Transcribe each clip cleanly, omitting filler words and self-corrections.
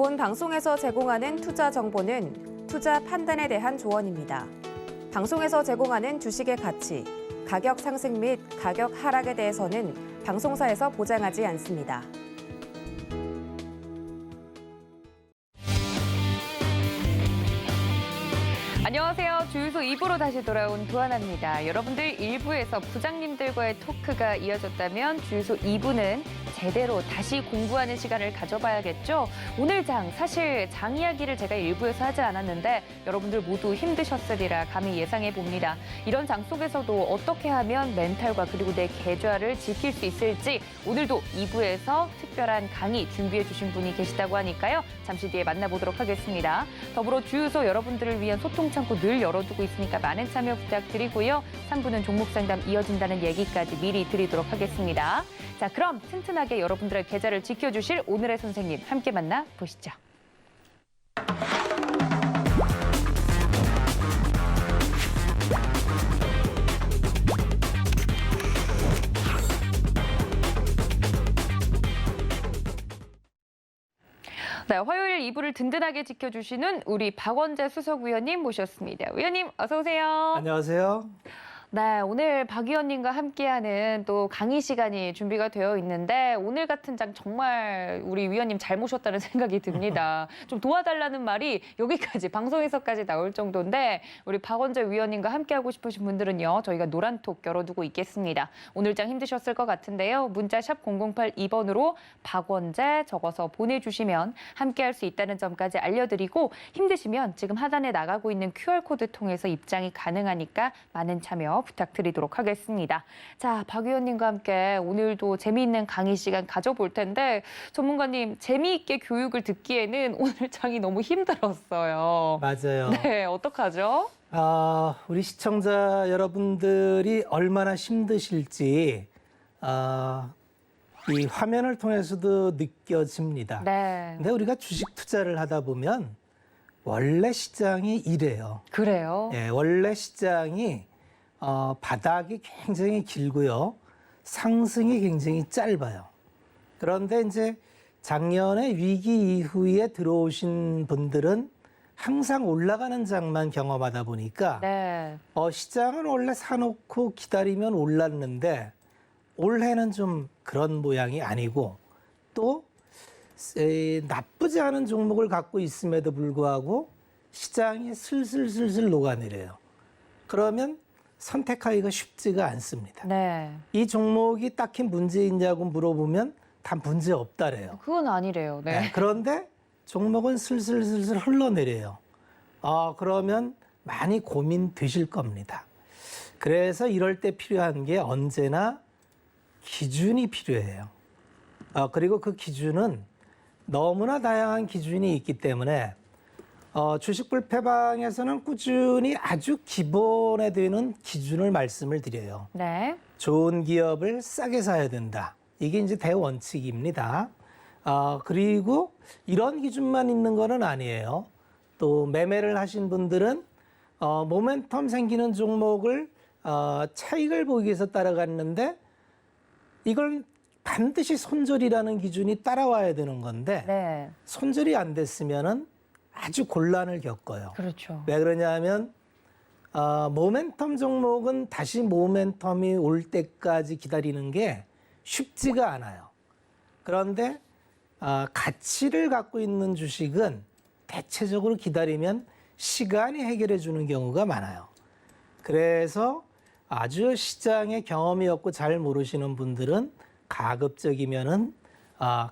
본 방송에서 제공하는 투자 정보는 투자 판단에 대한 조언입니다. 방송에서 제공하는 주식의 가치, 가격 상승 및 가격 하락에 대해서는 방송사에서 보장하지 않습니다. 안녕하세요. 주유소 2부로 다시 돌아온 도하나입니다. 여러분들 1부에서 부장님들과의 토크가 이어졌다면 주유소 2부는 제대로 다시 공부하는 시간을 가져봐야겠죠. 오늘 사실 장 이야기를 제가 1부에서 하지 않았는데 여러분들 모두 힘드셨으리라 감히 예상해 봅니다. 이런 장 속에서도 어떻게 하면 멘탈과 그리고 내 계좌를 지킬 수 있을지 오늘도 2부에서 특별한 강의 준비해 주신 분이 계시다고 하니까요. 잠시 뒤에 만나보도록 하겠습니다. 더불어 주유소 여러분들을 위한 소통 창구 늘 열어두고 있으니까 많은 참여 부탁드리고요. 3부는 종목 상담 이어진다는 얘기까지 미리 드리도록 하겠습니다. 자, 그럼 튼튼하게 여러분들의 계좌를 지켜주실 오늘의 선생님 함께 만나보시죠. 네, 화요일 2부를 든든하게 지켜주시는 우리 박원재 수석위원님 모셨습니다. 위원님 어서 오세요. 안녕하세요. 네, 오늘 박 위원님과 함께하는 또 강의 시간이 준비가 되어 있는데 오늘 같은 장 정말 우리 위원님 잘 모셨다는 생각이 듭니다. 좀 도와달라는 말이 여기까지 방송에서까지 나올 정도인데 우리 박원재 위원님과 함께하고 싶으신 분들은요. 저희가 노란톡 열어두고 있겠습니다. 오늘 장 힘드셨을 것 같은데요. 문자 샵 0082번으로 박원재 적어서 보내주시면 함께할 수 있다는 점까지 알려드리고 힘드시면 지금 하단에 나가고 있는 QR코드 통해서 입장이 가능하니까 많은 참여 부탁드리도록 하겠습니다. 자, 박 위원님과 함께 오늘도 재미있는 강의 시간 가져볼 텐데 전문가님 재미있게 교육을 듣기에는 오늘 장이 너무 힘들었어요. 맞아요. 네, 어떡하죠? 우리 시청자 여러분들이 얼마나 힘드실지 이 화면을 통해서도 느껴집니다. 네. 근데 우리가 주식 투자를 하다 보면 원래 시장이 이래요. 그래요? 예, 원래 시장이 바닥이 굉장히 길고요. 상승이 굉장히 짧아요. 그런데 이제 작년에 위기 이후에 들어오신 분들은 항상 올라가는 장만 경험하다 보니까 네. 시장은 원래 사놓고 기다리면 올랐는데 올해는 좀 그런 모양이 아니고 또 나쁘지 않은 종목을 갖고 있음에도 불구하고 시장이 슬슬 녹아내려요. 그러면 선택하기가 쉽지가 않습니다. 네. 이 종목이 딱히 문제 있냐고 물어보면 다 문제 없다래요. 그건 아니래요. 네. 네, 그런데 종목은 슬슬 흘러내려요. 그러면 많이 고민되실 겁니다. 그래서 이럴 때 필요한 게 언제나 기준이 필요해요. 그리고 그 기준은 너무나 다양한 기준이 있기 때문에 주식 불패방에서는 꾸준히 아주 기본에 되는 기준을 말씀을 드려요. 네. 좋은 기업을 싸게 사야 된다. 이게 이제 대원칙입니다. 그리고 이런 기준만 있는 거는 아니에요. 또 매매를 하신 분들은 모멘텀 생기는 종목을 차익을 보기 위해서 따라갔는데 이걸 반드시 손절이라는 기준이 따라와야 되는 건데 네. 손절이 안 됐으면은 아주 곤란을 겪어요. 그렇죠. 왜 그러냐면 모멘텀 종목은 다시 모멘텀이 올 때까지 기다리는 게 쉽지가 않아요. 그런데 가치를 갖고 있는 주식은 대체적으로 기다리면 시간이 해결해 주는 경우가 많아요. 그래서 아주 시장에 경험이 없고 잘 모르시는 분들은 가급적이면은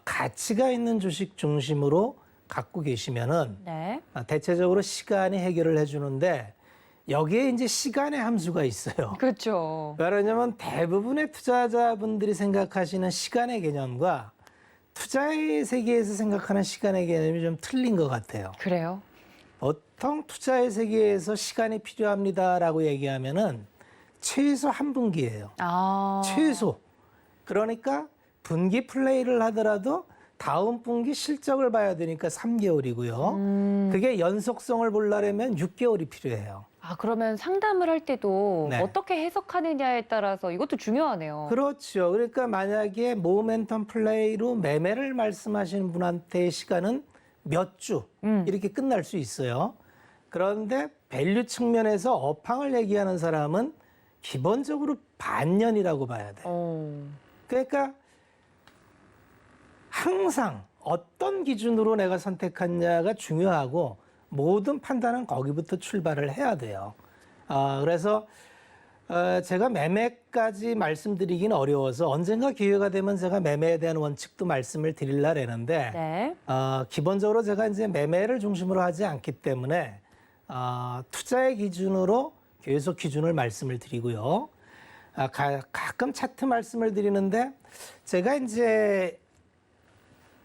가치가 있는 주식 중심으로 갖고 계시면은 네. 대체적으로 시간이 해결을 해주는데 여기에 이제 시간의 함수가 있어요. 그렇죠. 왜냐하면 대부분의 투자자분들이 생각하시는 시간의 개념과 투자의 세계에서 생각하는 시간의 개념이 좀 틀린 것 같아요. 그래요? 보통 투자의 세계에서 시간이 필요합니다라고 얘기하면은 최소 한 분기예요. 최소. 그러니까 분기 플레이를 하더라도 다음 분기 실적을 봐야 되니까 3개월이고요. 그게 연속성을 보려면 6개월이 필요해요. 그러면 상담을 할 때도 네. 어떻게 해석하느냐에 따라서 이것도 중요하네요. 그렇죠. 그러니까 만약에 모멘텀 플레이로 매매를 말씀하시는 분한테의 시간은 몇 주 이렇게 끝날 수 있어요. 그런데 밸류 측면에서 업황을 얘기하는 사람은 기본적으로 반년이라고 봐야 돼요. 그러니까 항상 어떤 기준으로 내가 선택하냐가 중요하고 모든 판단은 거기부터 출발을 해야 돼요. 그래서 제가 매매까지 말씀드리기는 어려워서 언젠가 기회가 되면 제가 매매에 대한 원칙도 말씀을 드리려고 했는데 네. 기본적으로 제가 이제 매매를 중심으로 하지 않기 때문에 투자의 기준으로 계속 기준을 말씀을 드리고요. 가끔 차트 말씀을 드리는데 제가 이제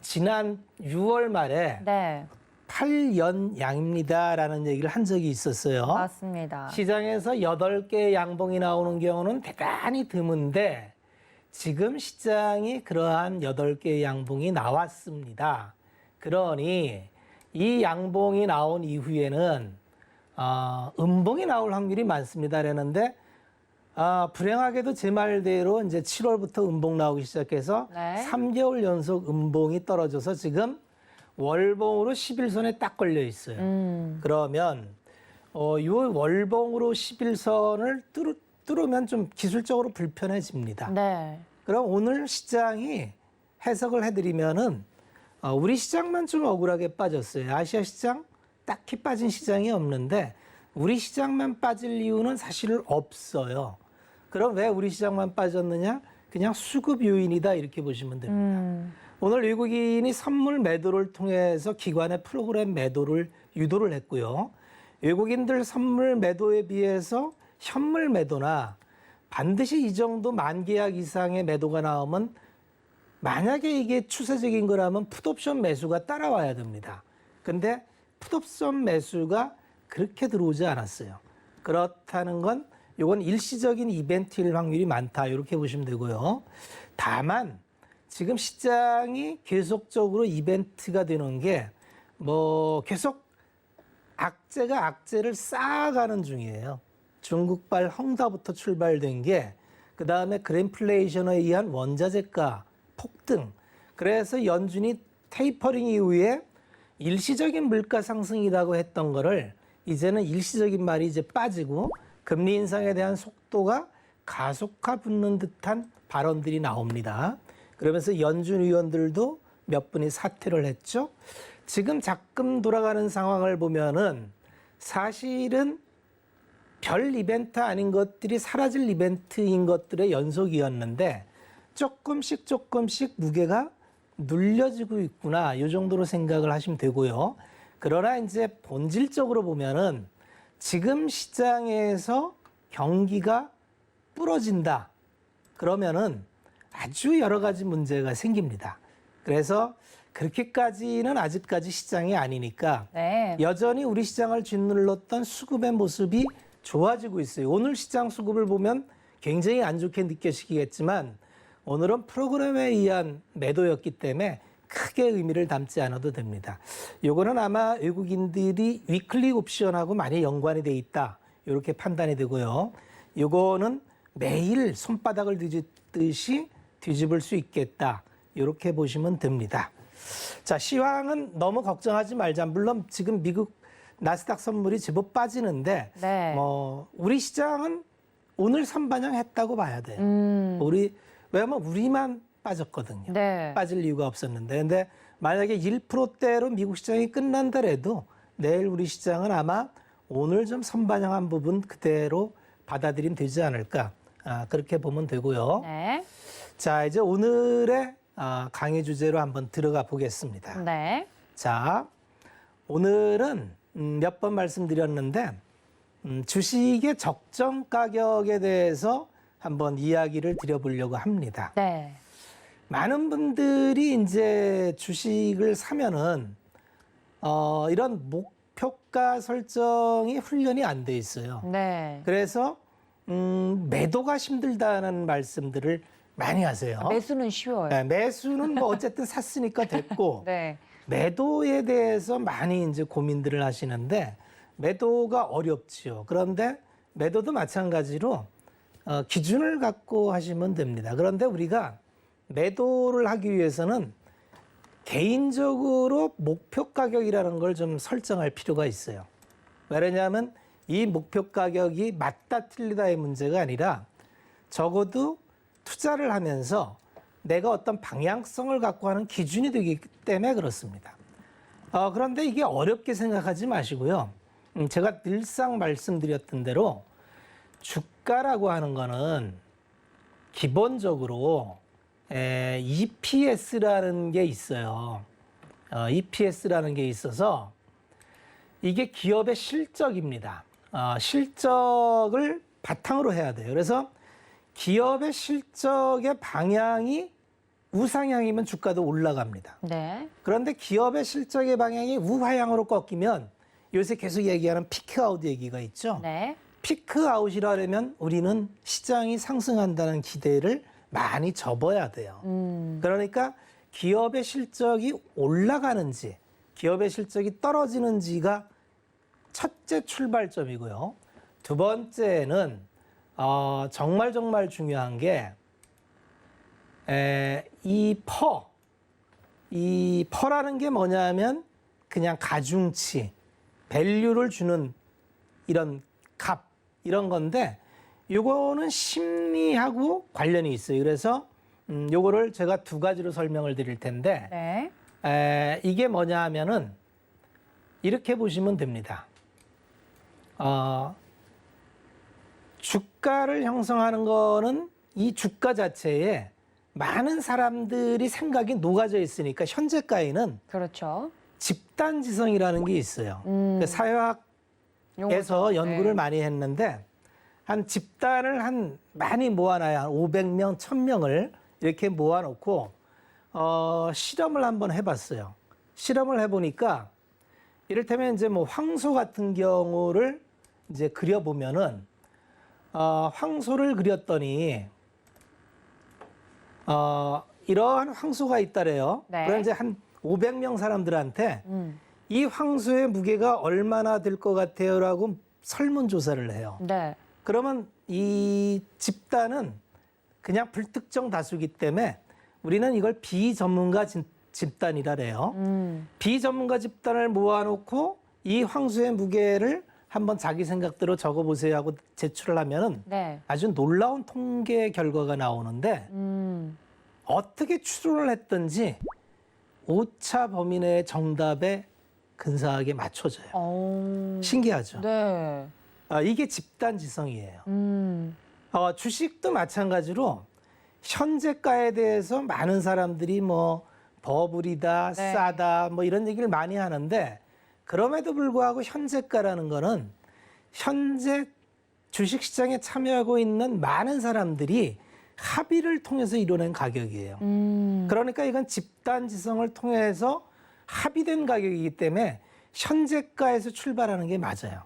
지난 6월 말에 네. 8연양입니다라는 얘기를 한 적이 있었어요. 맞습니다. 시장에서 8개의 양봉이 나오는 경우는 대단히 드문데 지금 시장이 그러한 8개의 양봉이 나왔습니다. 그러니 이 양봉이 나온 이후에는 음봉이 나올 확률이 많습니다. 그랬는데 불행하게도 제 말대로 이제 7월부터 음봉 나오기 시작해서 네. 3개월 연속 음봉이 떨어져서 지금 월봉으로 11선에 딱 걸려 있어요. 그러면 이 월봉으로 11선을 뚫으면 좀 기술적으로 불편해집니다. 네. 그럼 오늘 시장이 해석을 해드리면은 우리 시장만 좀 억울하게 빠졌어요. 아시아 시장 딱히 빠진 시장이 없는데 우리 시장만 빠질 이유는 사실 없어요. 그럼 왜 우리 시장만 빠졌느냐? 그냥 수급 요인이다 이렇게 보시면 됩니다. 오늘 외국인이 선물 매도를 통해서 기관의 프로그램 매도를 유도를 했고요. 외국인들 선물 매도에 비해서 현물 매도나 반드시 이 정도 만계약 이상의 매도가 나오면 만약에 이게 추세적인 거라면 풋옵션 매수가 따라와야 됩니다. 근데 풋옵션 매수가 그렇게 들어오지 않았어요. 그렇다는 건 이건 일시적인 이벤트일 확률이 많다 이렇게 보시면 되고요. 다만 지금 시장이 계속적으로 이벤트가 되는 게 계속 악재가 악재를 쌓아가는 중이에요. 중국발 헝다부터 출발된 게 그다음에 그랜플레이션에 의한 원자재가 폭등. 그래서 연준이 테이퍼링 이후에 일시적인 물가 상승이라고 했던 거를 이제는 일시적인 말이 이제 빠지고 금리 인상에 대한 속도가 가속화 붙는 듯한 발언들이 나옵니다. 그러면서 연준 의원들도 몇 분이 사퇴를 했죠. 지금 자금 돌아가는 상황을 보면은 사실은 별 이벤트 아닌 것들이 사라질 이벤트인 것들의 연속이었는데 조금씩 무게가 눌려지고 있구나 이 정도로 생각을 하시면 되고요. 그러나 이제 본질적으로 보면은 지금 시장에서 경기가 부러진다. 그러면은 아주 여러 가지 문제가 생깁니다. 그래서 그렇게까지는 아직까지 시장이 아니니까 네. 여전히 우리 시장을 짓눌렀던 수급의 모습이 좋아지고 있어요. 오늘 시장 수급을 보면 굉장히 안 좋게 느껴지겠지만 오늘은 프로그램에 의한 매도였기 때문에 크게 의미를 담지 않아도 됩니다. 요거는 아마 외국인들이 위클리 옵션하고 많이 연관이 돼 있다. 이렇게 판단이 되고요. 요거는 매일 손바닥을 뒤집듯이 뒤집을 수 있겠다. 이렇게 보시면 됩니다. 자, 시황은 너무 걱정하지 말자. 물론 지금 미국 나스닥 선물이 제법 빠지는데 네. 우리 시장은 오늘 선반영했다고 봐야 돼요. 왜냐면 우리만 빠졌거든요. 네. 빠질 이유가 없었는데. 근데 만약에 1%대로 미국 시장이 끝난다래도 내일 우리 시장은 아마 오늘 좀 선반영한 부분 그대로 받아들이면 되지 않을까. 그렇게 보면 되고요. 네. 자, 이제 오늘의 강의 주제로 한번 들어가 보겠습니다. 네. 자, 오늘은 몇 번 말씀드렸는데 주식의 적정 가격에 대해서 한번 이야기를 드려보려고 합니다. 네. 많은 분들이 이제 주식을 사면은 이런 목표가 설정이 훈련이 안 돼 있어요. 네. 그래서 매도가 힘들다는 말씀들을 많이 하세요. 매수는 쉬워요. 네, 매수는 뭐 어쨌든 샀으니까 됐고 네. 매도에 대해서 많이 이제 고민들을 하시는데 매도가 어렵지요. 그런데 매도도 마찬가지로 기준을 갖고 하시면 됩니다. 그런데 우리가 매도를 하기 위해서는 개인적으로 목표 가격이라는 걸 좀 설정할 필요가 있어요. 왜냐하면 이 목표 가격이 맞다 틀리다의 문제가 아니라 적어도 투자를 하면서 내가 어떤 방향성을 갖고 하는 기준이 되기 때문에 그렇습니다. 그런데 이게 어렵게 생각하지 마시고요. 제가 늘상 말씀드렸던 대로 주가라고 하는 거는 기본적으로 EPS라는 게 있어요. EPS라는 게 있어서 이게 기업의 실적입니다. 실적을 바탕으로 해야 돼요. 그래서 기업의 실적의 방향이 우상향이면 주가도 올라갑니다. 네. 그런데 기업의 실적의 방향이 우하향으로 꺾이면 요새 계속 얘기하는 피크아웃 얘기가 있죠. 네. 피크아웃이라면 우리는 시장이 상승한다는 기대를 많이 접어야 돼요. 그러니까 기업의 실적이 올라가는지 기업의 실적이 떨어지는지가 첫째 출발점이고요. 두 번째는 정말 중요한 게 이 퍼라는 게 뭐냐면 그냥 가중치, 밸류를 주는 이런 값, 이런 건데 요거는 심리하고 관련이 있어요. 그래서 요거를 제가 두 가지로 설명을 드릴 텐데 네. 이게 뭐냐 하면은 이렇게 보시면 됩니다. 주가를 형성하는 거는 이 주가 자체에 많은 사람들이 생각이 녹아져 있으니까 현재가에는 그렇죠. 집단지성이라는 게 있어요. 그 사회학에서 용어죠. 연구를 네. 많이 했는데 한 집단을 많이 모아놔야 한 500명, 1000명을 이렇게 모아놓고 실험을 한번 해봤어요. 실험을 해보니까 이를테면 이제 뭐 황소 같은 경우를 이제 그려보면은 황소를 그렸더니 이러한 황소가 있다래요. 네. 그럼 이제 한 500명 사람들한테 이 황소의 무게가 얼마나 될 것 같아요라고 설문조사를 해요. 네. 그러면 이 집단은 그냥 불특정 다수기 때문에 우리는 이걸 비전문가 집단이라 그래요. 비전문가 집단을 모아놓고 이 황소의 무게를 한번 자기 생각대로 적어보세요 하고 제출을 하면은 네. 아주 놀라운 통계 결과가 나오는데 어떻게 추론을 했든지 오차 범위 내의 정답에 근사하게 맞춰져요. 신기하죠? 네. 이게 집단지성이에요. 주식도 마찬가지로 현재가에 대해서 많은 사람들이 뭐 버블이다, 네. 싸다 뭐 이런 얘기를 많이 하는데 그럼에도 불구하고 현재가라는 거는 현재 주식시장에 참여하고 있는 많은 사람들이 합의를 통해서 이뤄낸 가격이에요. 그러니까 이건 집단지성을 통해서 합의된 가격이기 때문에 현재가에서 출발하는 게 맞아요.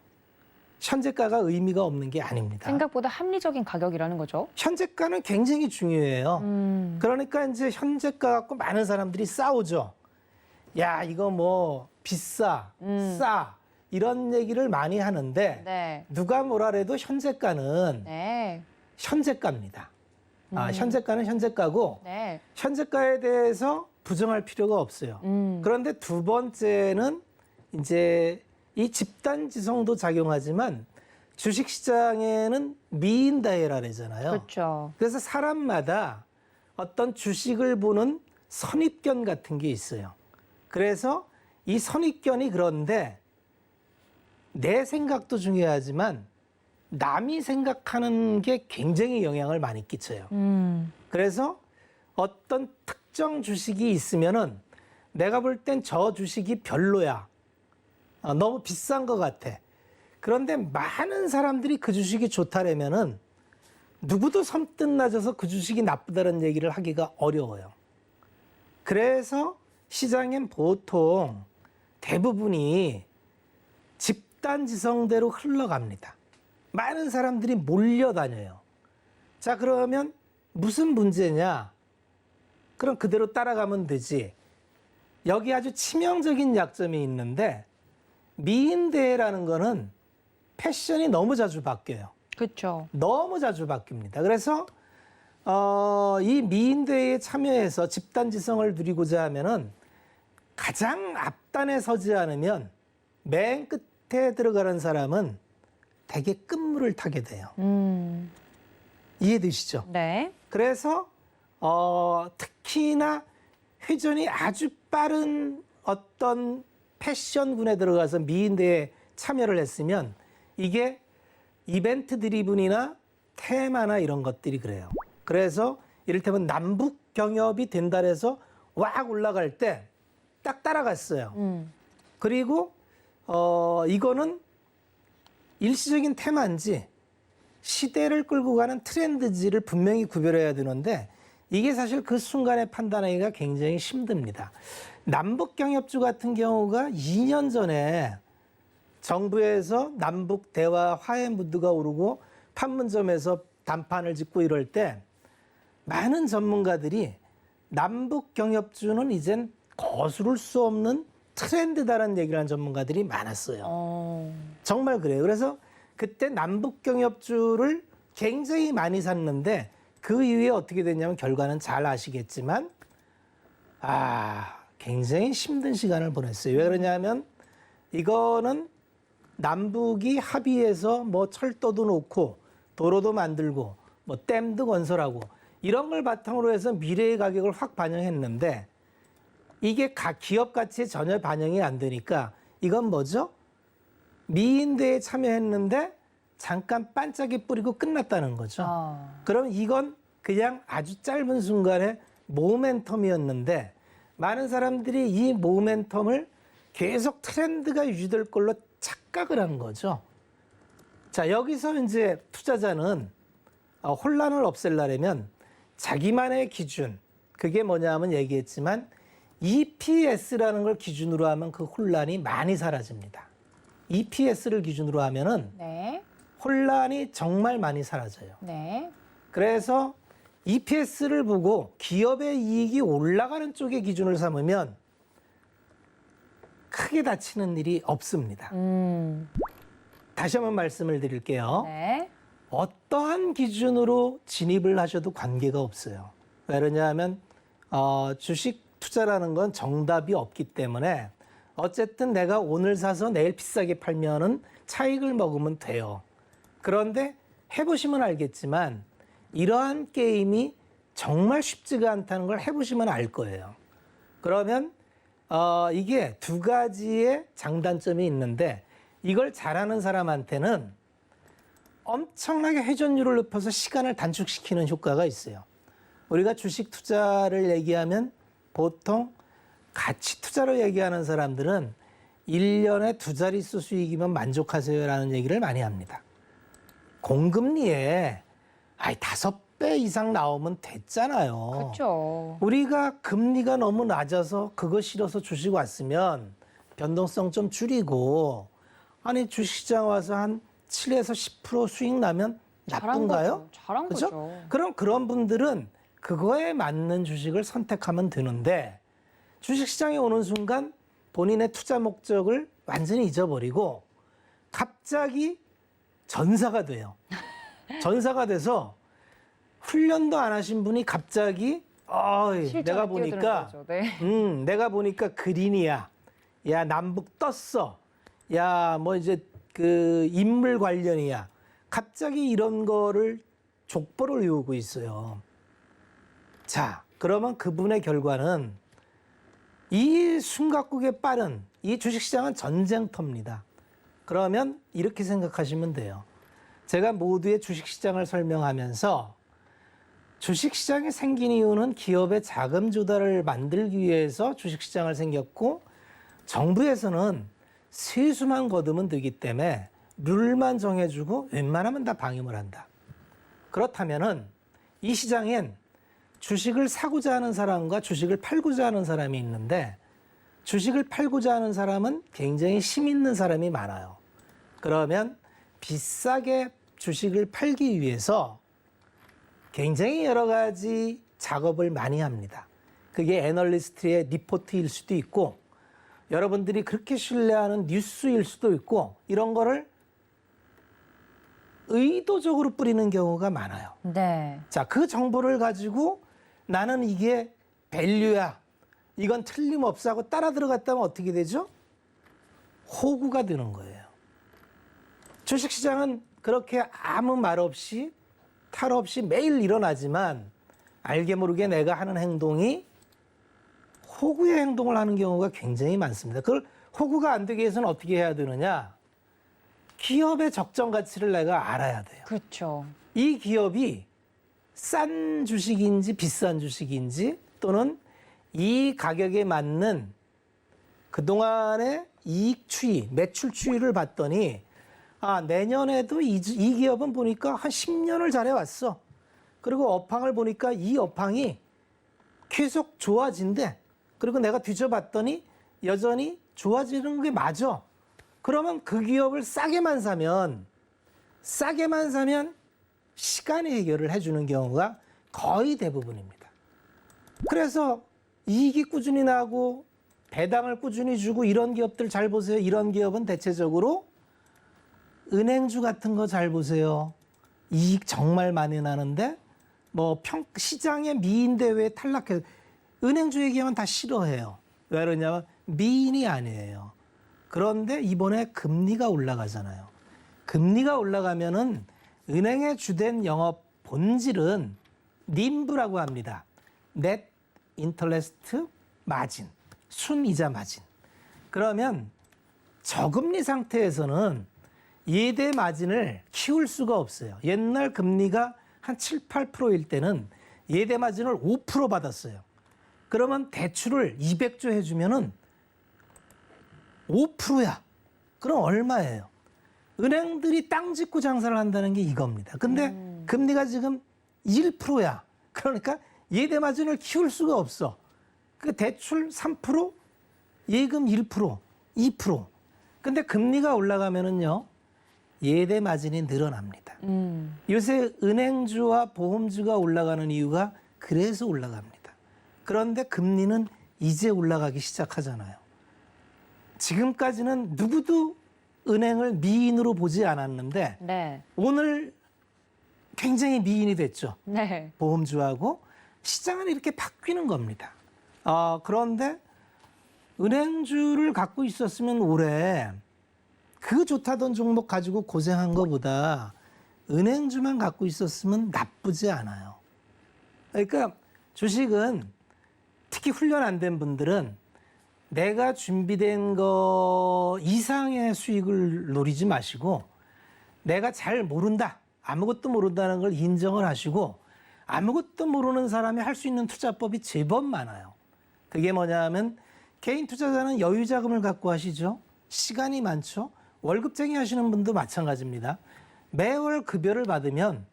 현재가가 의미가 없는 게 아닙니다. 생각보다 합리적인 가격이라는 거죠. 현재가는 굉장히 중요해요. 그러니까 이제 현재가 갖고 많은 사람들이 싸우죠. 야, 이거 뭐 비싸, 싸 이런 얘기를 많이 하는데 네. 누가 뭐라 해도 현재가는 네. 현재가입니다. 현재가는 현재가고 네. 현재가에 대해서 부정할 필요가 없어요. 그런데 두 번째는 이제 이 집단지성도 작용하지만 주식시장에는 미인다해라 그러잖아요. 그렇죠. 그래서 사람마다 어떤 주식을 보는 선입견 같은 게 있어요. 그래서 이 선입견이 그런데 내 생각도 중요하지만 남이 생각하는 게 굉장히 영향을 많이 끼쳐요. 그래서 어떤 특정 주식이 있으면은 내가 볼 땐 저 주식이 별로야. 너무 비싼 것 같아. 그런데 많은 사람들이 그 주식이 좋다라면은 누구도 섬뜩 낮아서 그 주식이 나쁘다는 얘기를 하기가 어려워요. 그래서 시장엔 보통 대부분이 집단지성대로 흘러갑니다. 많은 사람들이 몰려다녀요. 자, 그러면 무슨 문제냐? 그럼 그대로 따라가면 되지. 여기 아주 치명적인 약점이 있는데 미인대회라는 거는 패션이 너무 자주 바뀌어요. 그렇죠. 너무 자주 바뀝니다. 그래서 이 미인대회에 참여해서 집단지성을 누리고자 하면은 가장 앞단에 서지 않으면 맨 끝에 들어가는 사람은 대개 끝물을 타게 돼요. 이해되시죠? 네. 그래서 특히나 회전이 아주 빠른 어떤 패션군에 들어가서 미인대에 참여를 했으면 이게 이벤트 드리븐이나 테마나 이런 것들이 그래요. 그래서 이를테면 남북 경협이 된다 해서 왁 올라갈 때 딱 따라갔어요. 그리고 이거는 일시적인 테마인지 시대를 끌고 가는 트렌드지를 분명히 구별해야 되는데 이게 사실 그 순간에 판단하기가 굉장히 힘듭니다. 남북 경협주 같은 경우가 2년 전에 정부에서 남북 대화 화해 무드가 오르고 판문점에서 단판을 짓고 이럴 때 많은 전문가들이 남북 경협주는 이젠 거스를 수 없는 트렌드다라는 얘기를 하는 전문가들이 많았어요. 정말 그래요. 그래서 그때 남북 경협주를 굉장히 많이 샀는데 그 이후에 어떻게 됐냐면 결과는 잘 아시겠지만 굉장히 힘든 시간을 보냈어요. 왜 그러냐면 이거는 남북이 합의해서 뭐 철도도 놓고 도로도 만들고 뭐 댐도 건설하고 이런 걸 바탕으로 해서 미래의 가격을 확 반영했는데 이게 기업 가치에 전혀 반영이 안 되니까 이건 뭐죠? 미인대에 참여했는데 잠깐 반짝이 뿌리고 끝났다는 거죠. 그럼 이건 그냥 아주 짧은 순간에 모멘텀이었는데 많은 사람들이 이 모멘텀을 계속 트렌드가 유지될 걸로 착각을 한 거죠. 자, 여기서 이제 투자자는 혼란을 없애려면 자기만의 기준, 그게 뭐냐면 얘기했지만 EPS라는 걸 기준으로 하면 그 혼란이 많이 사라집니다. EPS를 기준으로 하면은 네. 혼란이 정말 많이 사라져요. 네. 그래서 EPS를 보고 기업의 이익이 올라가는 쪽의 기준을 삼으면 크게 다치는 일이 없습니다. 다시 한번 말씀을 드릴게요. 네. 어떠한 기준으로 진입을 하셔도 관계가 없어요. 왜 그러냐면 주식 투자라는 건 정답이 없기 때문에 어쨌든 내가 오늘 사서 내일 비싸게 팔면은 차익을 먹으면 돼요. 그런데 해보시면 알겠지만 이러한 게임이 정말 쉽지가 않다는 걸 해보시면 알 거예요. 그러면 이게 두 가지의 장단점이 있는데 이걸 잘하는 사람한테는 엄청나게 회전율을 높여서 시간을 단축시키는 효과가 있어요. 우리가 주식 투자를 얘기하면 보통 가치 투자로 얘기하는 사람들은 1년에 2자릿수 수익이면 만족하세요라는 얘기를 많이 합니다. 공금리에 5배 이상 나오면 됐잖아요. 그렇죠. 우리가 금리가 너무 낮아서 그거 싫어서 주식 왔으면 변동성 좀 줄이고 주식시장 와서 한 7에서 10% 수익 나면 나쁜가요? 잘한 그죠? 거죠. 그럼 그런 분들은 그거에 맞는 주식을 선택하면 되는데 주식시장에 오는 순간 본인의 투자 목적을 완전히 잊어버리고 갑자기 전사가 돼요. 전사가 돼서 훈련도 안 하신 분이 갑자기 내가 보니까 거죠. 네. 내가 보니까 그린이야. 야, 남북 떴어. 야, 뭐 이제 그 인물 관련이야. 갑자기 이런 거를 족보를 이루고 있어요. 자, 그러면 그분의 결과는 이 숨가쁘게 빠른 이 주식시장은 전쟁터입니다. 그러면 이렇게 생각하시면 돼요. 제가 모두의 주식시장을 설명하면서 주식시장이 생긴 이유는 기업의 자금 조달을 만들기 위해서 주식시장을 생겼고 정부에서는 세수만 거두면 되기 때문에 룰만 정해주고 웬만하면 다 방임을 한다. 그렇다면은 이 시장엔 주식을 사고자 하는 사람과 주식을 팔고자 하는 사람이 있는데 주식을 팔고자 하는 사람은 굉장히 힘 있는 사람이 많아요. 그러면 비싸게 주식을 팔기 위해서 굉장히 여러 가지 작업을 많이 합니다. 그게 애널리스트의 리포트일 수도 있고 여러분들이 그렇게 신뢰하는 뉴스일 수도 있고 이런 거를 의도적으로 뿌리는 경우가 많아요. 네. 자, 그 정보를 가지고 나는 이게 밸류야. 이건 틀림없어 하고 따라 들어갔다면 어떻게 되죠? 호구가 되는 거예요. 주식시장은 그렇게 아무 말 없이 탈 없이 매일 일어나지만 알게 모르게 내가 하는 행동이 호구의 행동을 하는 경우가 굉장히 많습니다. 그걸 호구가 안 되기 위해서는 어떻게 해야 되느냐? 기업의 적정 가치를 내가 알아야 돼요. 그렇죠. 이 기업이 싼 주식인지 비싼 주식인지 또는 이 가격에 맞는 그동안의 이익 추이, 매출 추이를 봤더니 내년에도 이 기업은 보니까 한 10년을 잘해왔어. 그리고 업황을 보니까 이 업황이 계속 좋아진대. 그리고 내가 뒤져봤더니 여전히 좋아지는 게 맞아. 그러면 그 기업을 싸게만 사면 시간이 해결을 해주는 경우가 거의 대부분입니다. 그래서 이익이 꾸준히 나고 배당을 꾸준히 주고 이런 기업들 잘 보세요. 이런 기업은 대체적으로 은행주 같은 거 잘 보세요. 이익 정말 많이 나는데 시장의 미인 대회에 탈락해서 은행주 얘기하면 다 싫어해요. 왜 그러냐면 미인이 아니에요. 그런데 이번에 금리가 올라가잖아요. 금리가 올라가면은 은행의 주된 영업 본질은 님브라고 합니다. Net Interest Margin, 순이자 마진. 그러면 저금리 상태에서는 예대 마진을 키울 수가 없어요. 옛날 금리가 한 7, 8%일 때는 예대 마진을 5% 받았어요. 그러면 대출을 200조 해주면은 5%야. 그럼 얼마예요? 은행들이 땅 짓고 장사를 한다는 게 이겁니다. 근데 금리가 지금 1%야. 그러니까 예대 마진을 키울 수가 없어. 그 대출 3%, 예금 1%, 2%. 근데 금리가 올라가면은요, 예대 마진이 늘어납니다. 요새 은행주와 보험주가 올라가는 이유가 그래서 올라갑니다. 그런데 금리는 이제 올라가기 시작하잖아요. 지금까지는 누구도 은행을 미인으로 보지 않았는데 네. 오늘 굉장히 미인이 됐죠. 네. 보험주하고 시장은 이렇게 바뀌는 겁니다. 그런데 은행주를 갖고 있었으면 올해 그 좋다던 종목 가지고 고생한 것보다 은행주만 갖고 있었으면 나쁘지 않아요. 그러니까 주식은 특히 훈련 안 된 분들은 내가 준비된 거 이상의 수익을 노리지 마시고 내가 잘 모른다, 아무것도 모른다는 걸 인정을 하시고 아무것도 모르는 사람이 할 수 있는 투자법이 제법 많아요. 그게 뭐냐 하면 개인 투자자는 여유 자금을 갖고 하시죠. 시간이 많죠. 월급쟁이 하시는 분도 마찬가지입니다. 매월 급여를 받으면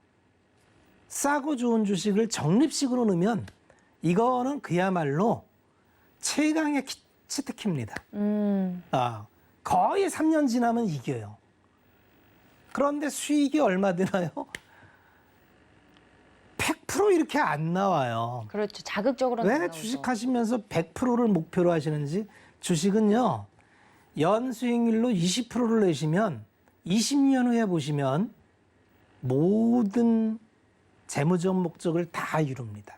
싸고 좋은 주식을 적립식으로 넣으면 이거는 그야말로 최강의 치트키입니다. 거의 3년 지나면 이겨요. 그런데 수익이 얼마 되나요? 100% 이렇게 안 나와요. 그렇죠. 자극적으로는 왜 안 나오죠. 주식하시면서 100%를 목표로 하시는지. 주식은요, 연수익률로 20%를 내시면 20년 후에 보시면 모든 재무적 목적을 다 이룹니다.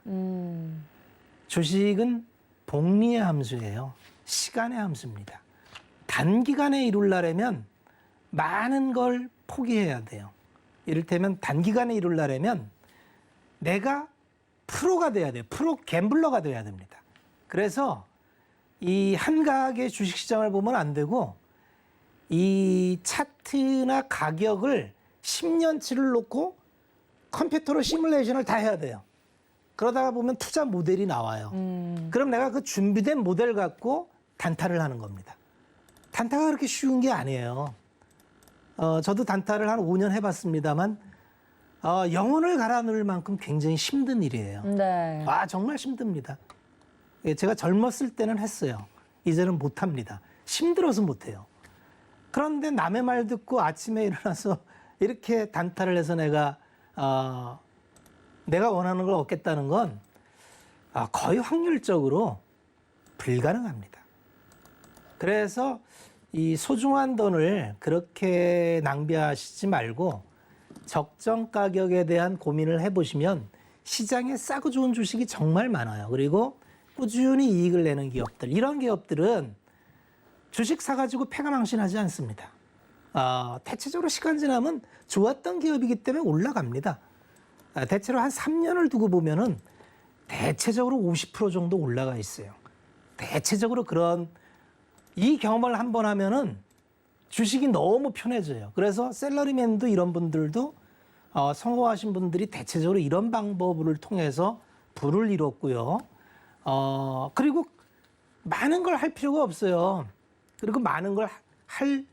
주식은 복리의 함수예요. 시간의 함수입니다. 단기간에 이루려면 많은 걸 포기해야 돼요. 이를테면 단기간에 이루려면 내가 프로가 돼야 돼요. 프로 갬블러가 돼야 됩니다. 그래서 이 한가하게 주식시장을 보면 안 되고 이 차트나 가격을 10년치를 놓고 컴퓨터로 시뮬레이션을 다 해야 돼요. 그러다가 보면 투자 모델이 나와요. 그럼 내가 그 준비된 모델 갖고 단타를 하는 겁니다. 단타가 그렇게 쉬운 게 아니에요. 저도 단타를 한 5년 해봤습니다만 영혼을 갈아 넣을 만큼 굉장히 힘든 일이에요. 네. 정말 힘듭니다. 제가 젊었을 때는 했어요. 이제는 못합니다. 힘들어서 못해요. 그런데 남의 말 듣고 아침에 일어나서 이렇게 단타를 해서 내가 원하는 걸 얻겠다는 건 거의 확률적으로 불가능합니다. 그래서 이 소중한 돈을 그렇게 낭비하시지 말고 적정 가격에 대한 고민을 해보시면 시장에 싸고 좋은 주식이 정말 많아요. 그리고 꾸준히 이익을 내는 기업들, 이런 기업들은 주식 사가지고 패가망신하지 않습니다. 대체적으로 시간 지나면 좋았던 기업이기 때문에 올라갑니다. 대체로 한 3년을 두고 보면은 대체적으로 50% 정도 올라가 있어요. 대체적으로 그런 이 경험을 한번 하면은 주식이 너무 편해져요. 그래서 셀러리맨도 이런 분들도 성공하신 분들이 대체적으로 이런 방법을 통해서 부를 이뤘고요. 그리고 많은 걸 할 필요가 없어요. 그리고 많은 걸 할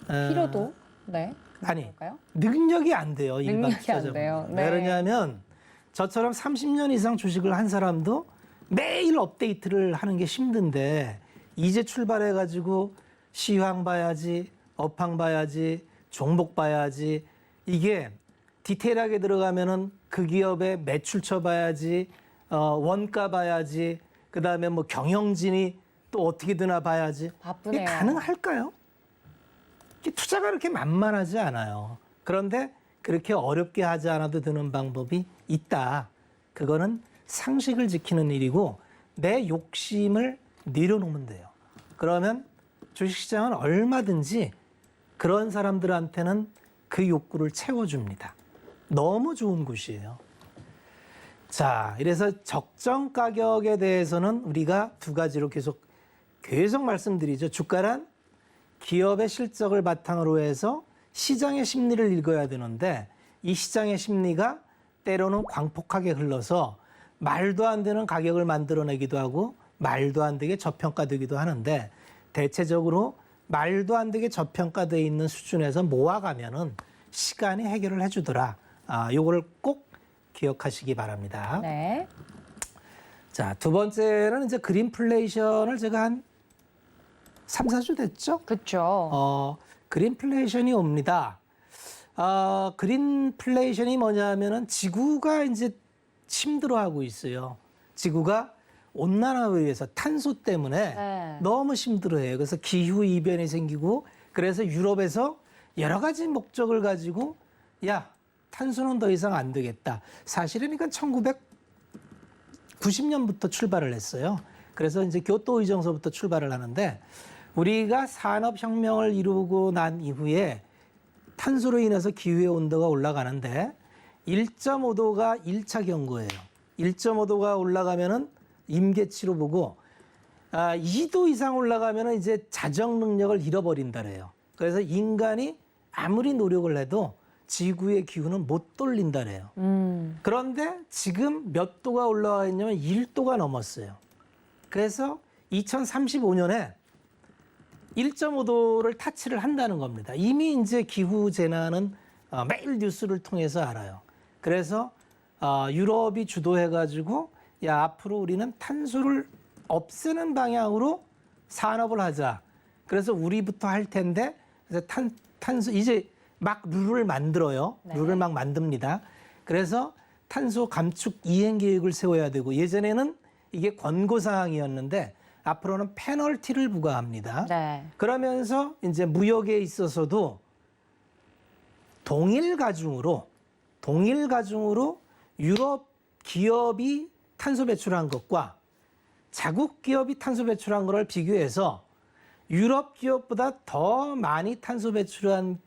필요도 네. 아니 볼까요? 능력이 안 돼요. 일반 능력이 안 투자자분들. 돼요. 왜 네. 그러냐면 저처럼 30년 이상 주식을 한 사람도 매일 업데이트를 하는 게 힘든데 이제 출발해가지고 시황 봐야지, 업황 봐야지, 종목 봐야지, 이게 디테일하게 들어가면은 그 기업의 매출처 봐야지, 원가 봐야지, 그 다음에 뭐 경영진이 또 어떻게 드나 봐야지. 바쁘네요. 이게 가능할까요? 이게 투자가 그렇게 만만하지 않아요. 그런데 그렇게 어렵게 하지 않아도 되는 방법이 있다. 그거는 상식을 지키는 일이고 내 욕심을 내려놓으면 돼요. 그러면 주식시장은 얼마든지 그런 사람들한테는 그 욕구를 채워줍니다. 너무 좋은 곳이에요. 자, 이래서 적정 가격에 대해서는 우리가 두 가지로 계속 말씀드리죠. 주가란 기업의 실적을 바탕으로 해서 시장의 심리를 읽어야 되는데 이 시장의 심리가 때로는 광폭하게 흘러서 말도 안 되는 가격을 만들어내기도 하고 말도 안 되게 저평가되기도 하는데 대체적으로 말도 안 되게 저평가되어 있는 수준에서 모아가면은 시간이 해결을 해주더라. 요거를 꼭 기억하시기 바랍니다. 네. 자, 두 번째는 이제 그린플레이션을 제가 한 3, 4주 됐죠? 그렇죠. 그린플레이션이 옵니다. 그린플레이션이 뭐냐면은 지구가 이제 힘들어하고 있어요. 지구가 온난화에 의해서 탄소 때문에 네. 너무 힘들어해요. 그래서 기후 이변이 생기고 그래서 유럽에서 여러 가지 목적을 가지고 야, 탄소는 더 이상 안 되겠다. 사실은 그러니까 1990년부터 출발을 했어요. 그래서 이제 교토 의정서부터 출발을 하는데 우리가 산업혁명을 이루고 난 이후에 탄소로 인해서 기후의 온도가 올라가는데 1.5도가 1차 경고예요. 1.5도가 올라가면은 임계치로 보고 2도 이상 올라가면은 이제 자정 능력을 잃어버린다 그래요. 그래서 인간이 아무리 노력을 해도 지구의 기후는 못 돌린다 그래요. 그런데 지금 몇 도가 올라와 있냐면 1도가 넘었어요. 그래서 2035년에 1.5도를 타치를 한다는 겁니다. 이미 이제 기후 재난은 매일 뉴스를 통해서 알아요. 그래서 유럽이 주도해가지고 야, 앞으로 우리는 탄소를 없애는 방향으로 산업을 하자. 그래서 우리부터 할 텐데 그래서 탄소 이제 막 룰을 만들어요. 네. 룰을 막 만듭니다. 그래서 탄소 감축 이행 계획을 세워야 되고 예전에는 이게 권고 사항이었는데 앞으로는 페널티를 부과합니다. 네. 그러면서 이제 무역에 있어서도 동일 가중으로 유럽 기업이 탄소 배출한 것과 자국 기업이 탄소 배출한 것을 비교해서 유럽 기업보다 더 많이 탄소 배출한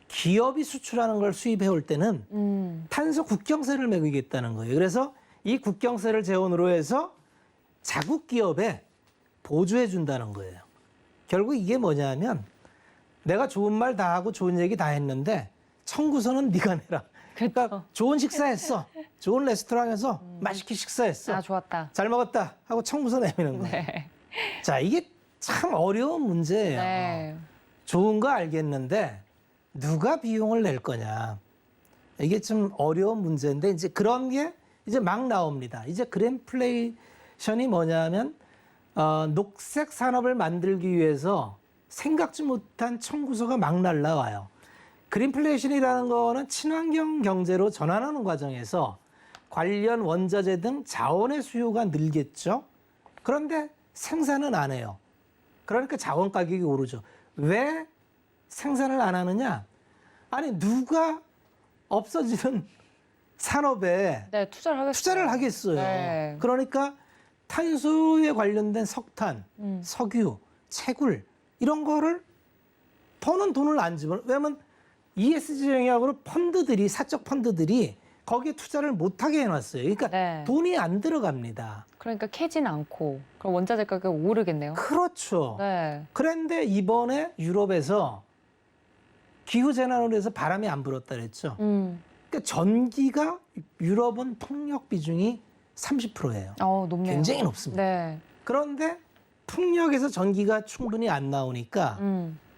기업이 수출하는 걸 수입해 올 때는 탄소 국경세를 매기겠다는 거예요. 그래서 이 국경세를 재원으로 해서 자국 기업에 보조해 준다는 거예요. 결국 이게 뭐냐면 내가 좋은 말 다 하고 좋은 얘기 다 했는데 청구서는 네가 내라. 그러니까 좋은 식사했어. 좋은 레스토랑에서 맛있게 식사했어. 좋았다. 잘 먹었다 하고 청구서 내미는 거예요. 네. 자, 이게 참 어려운 문제예요. 네. 좋은 거 알겠는데 누가 비용을 낼 거냐. 이게 좀 어려운 문제인데 이제 그런 게 이제 막 나옵니다. 이제 그린플레이션이 뭐냐면 녹색 산업을 만들기 위해서 생각지 못한 청구서가 막 날라와요. 그린플레이션이라는 거는 친환경 경제로 전환하는 과정에서 관련 원자재 등 자원의 수요가 늘겠죠. 그런데 생산은 안 해요. 그러니까 자원 가격이 오르죠. 왜 생산을 안 하느냐? 아니 누가 없어지는 산업에 네, 투자를 하겠어요. 네. 그러니까 탄소에 관련된 석탄, 석유, 채굴 이런 거를 돈을 안 집어. 왜냐면 ESG 영역으로 펀드들이 사적 펀드들이 거기에 투자를 못하게 해놨어요. 그러니까 네. 돈이 안 들어갑니다. 그러니까 캐진 않고 그럼 원자재 가격이 오르겠네요. 그렇죠. 네. 그런데 이번에 유럽에서 기후재난으로 해서 바람이 안 불었다 그랬죠. 그러니까 전기가 유럽은 풍력 비중이 30%예요. 높네요. 굉장히 높습니다. 네. 그런데 풍력에서 전기가 충분히 안 나오니까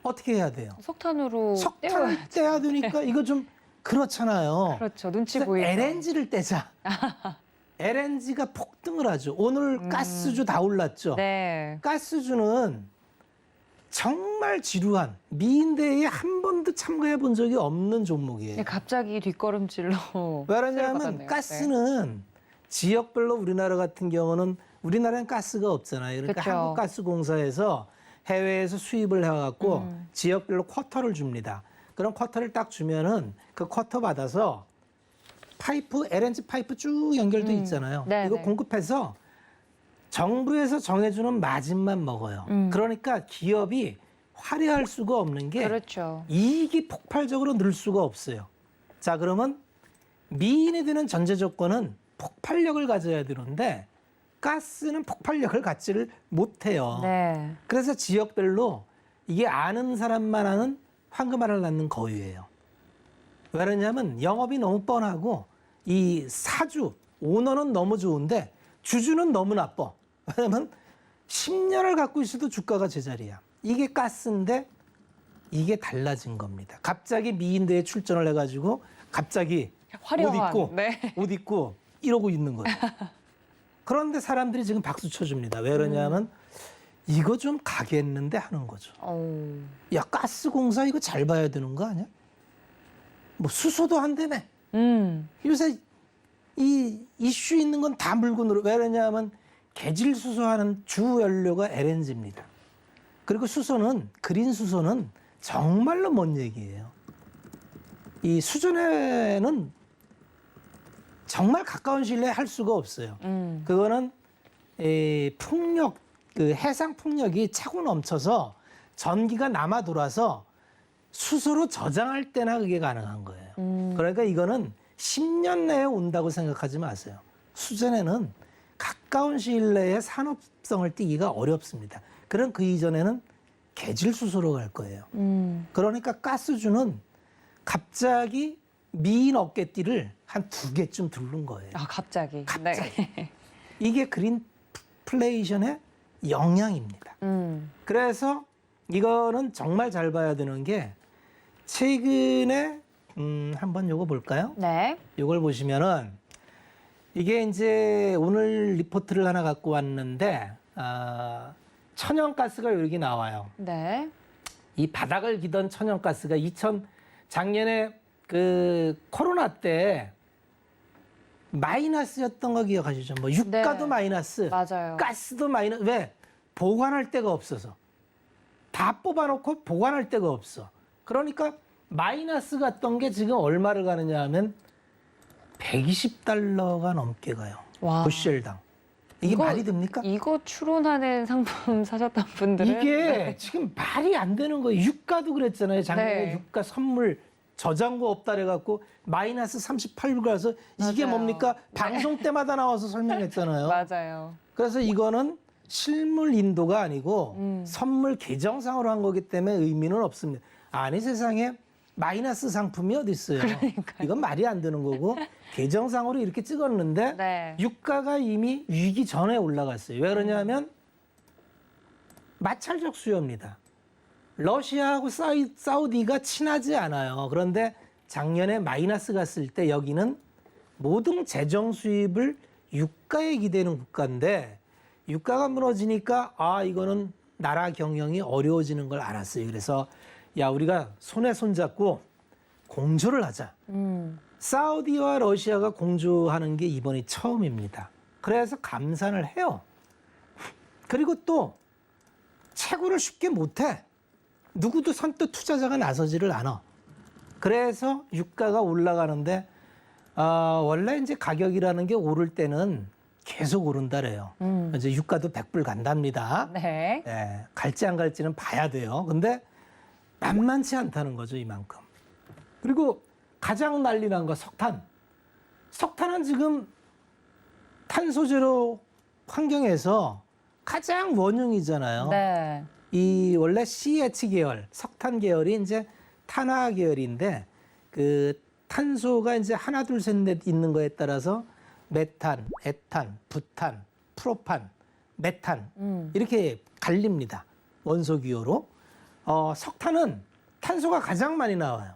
어떻게 해야 돼요? 석탄으로 석탄을 떼어야죠. 떼야 되니까 이거 좀 그렇잖아요. 그렇죠. 눈치 그래서 보이죠. LNG를 떼자. LNG가 폭등을 하죠. 오늘 가스주 다 올랐죠. 네. 가스주는 정말 지루한 미인대회에 한 번도 참가해 본 적이 없는 종목이에요. 갑자기 뒷걸음질로 왜냐하면 받았네요. 가스는 지역별로 우리나라 같은 경우는 우리나라는 가스가 없잖아요. 그러니까 그쵸. 한국가스공사에서 해외에서 수입을 해갖고 지역별로 쿼터를 줍니다. 그럼 쿼터를 딱 주면은 그 쿼터 받아서 파이프, LNG 파이프 쭉 연결돼 있잖아요. 네, 이거 네. 공급해서 정부에서 정해주는 마진만 먹어요. 그러니까 기업이 화려할 수가 없는 게 그렇죠. 이익이 폭발적으로 늘 수가 없어요. 자, 그러면 미인이 되는 전제 조건은 폭발력을 가져야 되는데 가스는 폭발력을 갖지를 못해요. 네. 그래서 지역별로 이게 아는 사람만 하는 황금알을 낳는 거위예요. 왜 그러냐면 영업이 너무 뻔하고 이 사주, 오너는 너무 좋은데 주주는 너무 나빠. 왜냐면 10년을 갖고 있어도 주가가 제자리야. 이게 가스인데 이게 달라진 겁니다. 갑자기 미인대에 출전을 해가지고 갑자기 화려한. 옷 입고 이러고 있는 거예요. 그런데 사람들이 지금 박수 쳐줍니다. 왜 그러냐면 이거 좀 가겠는데 하는 거죠. 야, 가스공사 이거 잘 봐야 되는 거 아니야? 뭐 수소도 한다며. 요새 이 이슈 있는 건 다 물고 늘어. 왜 그러냐면 개질 수소하는 주 연료가 LNG입니다. 그리고 수소는 그린 수소는 정말로 먼 얘기예요. 이 수준에는 정말 가까운 시일에 할 수가 없어요. 그거는 풍력, 그 해상 풍력이 차고 넘쳐서 전기가 남아 돌아서 수소로 저장할 때나 그게 가능한 거예요. 그러니까 이거는 10년 내에 온다고 생각하지 마세요. 수전에는 가까운 시일 내에 산업성을 띠기가 어렵습니다. 그럼 그 이전에는 개질 수소로 갈 거예요. 그러니까 가스주는 갑자기 미인 어깨띠를 한 2개쯤 두른 거예요. 갑자기. 갑자기. 네. 이게 그린플레이션의 영향입니다. 그래서 이거는 정말 잘 봐야 되는 게 최근에 한번 요거 볼까요? 네. 요걸 보시면은 이게 이제 오늘 리포트를 하나 갖고 왔는데 천연가스가 여기 나와요. 네. 이 바닥을 기던 천연가스가 작년에 그 코로나 때 마이너스였던 거 기억하시죠? 뭐 유가도 네. 마이너스, 맞아요. 가스도 마이너스. 왜? 보관할 데가 없어서. 다 뽑아놓고 보관할 데가 없어. 그러니까 마이너스 갔던 게 지금 얼마를 가느냐 하면 120달러가 넘게 가요. 와. 부실당. 이게 이거- 말이 됩니까? 이거 추론하는 상품 사셨던 분들은 이게 지금 말이 안 되는 거예요. 유가도 그랬잖아요. 작년에 네. 유가 선물 저장고 없다 그래갖고 마이너스 38불 가서 이게 맞아요. 뭡니까? 방송 때마다 나와서 설명했잖아요. 맞아요. 그래서 이거는 실물 인도가 아니고 선물 계정상으로 한 거기 때문에 의미는 없습니다. 아니 세상에 마이너스 상품이 어디 있어요? 이건 말이 안 되는 거고 계정상으로 이렇게 찍었는데 네. 유가가 이미 위기 전에 올라갔어요. 왜 그러냐면 마찰적 수요입니다. 러시아하고 사우디가 친하지 않아요. 그런데 작년에 마이너스 갔을 때 여기는 모든 재정 수입을 유가에 기대는 국가인데 유가가 무너지니까 이거는 나라 경영이 어려워지는 걸 알았어요. 그래서 야, 우리가 손에 손잡고 공조를 하자. 사우디와 러시아가 공조하는 게 이번이 처음입니다. 그래서 감산을 해요. 그리고 또 채굴을 쉽게 못해. 누구도 선뜻 투자자가 나서지를 않아. 그래서 유가가 올라가는데 원래 이제 가격이라는 게 오를 때는 계속 오른다래요. 이제 유가도 100불 간답니다. 네. 네, 갈지 안 갈지는 봐야 돼요. 근데 만만치 않다는 거죠, 이만큼. 그리고 가장 난리 난 거 석탄. 석탄은 지금 탄소 제로 환경에서 가장 원흉이잖아요. 네. 이 원래 CH 계열, 석탄 계열이 이제 탄화 계열인데 그 탄소가 이제 하나 둘 셋 넷 있는 거에 따라서 메탄, 에탄, 부탄, 프로판, 메탄 이렇게 갈립니다. 원소 기호로. 석탄은 탄소가 가장 많이 나와요.